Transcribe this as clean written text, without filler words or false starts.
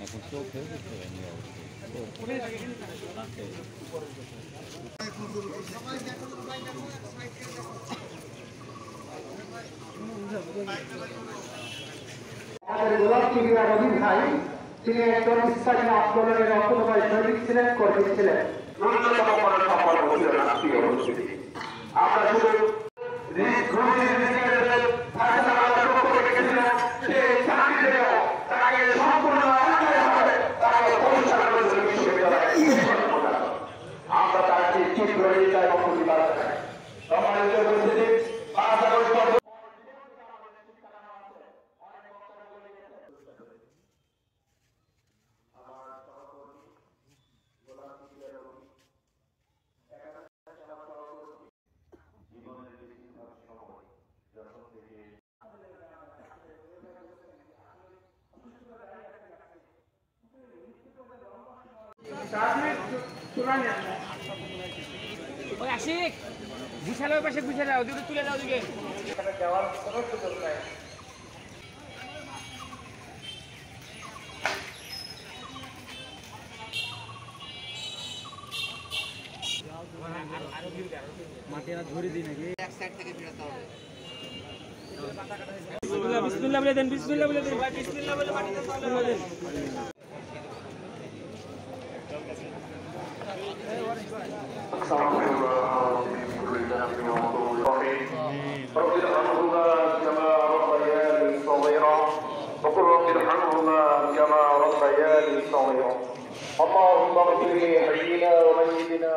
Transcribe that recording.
এখন চোখে বুঝতে পারিনি আমাদের গোলাপ চিকিরা রবি ভাই তিনি একজন ইসলামী আন্দোলনের অকুতভাই সৈনিক ছিলেন, কর্মী ছিলেন। ন্যূনতম কোনো সম্পর্ক ছিল না। আমরা শুধু আমরা তাকে চিত্র ওই আশিক বিশালের পাশে গুছিয়ে দাও, ওদিকে তুলে দাও, ওদিকে দেওয়ার কোনো সুযোগ নাই। মাটি আর ধরে দিই নাকি এক সাইড থেকে ফেরাতে হবে। বিসমিল্লাহ বলে দেন, বিসমিল্লাহ বলে দেন ভাই, বিসমিল্লাহ বলে মাটিতে বলে দেন। رب ارحمهما كما ربياني صغيرا وقل رب ارحمهما كما ربياني صغيرا اللهم اغفر لحينا وميتنا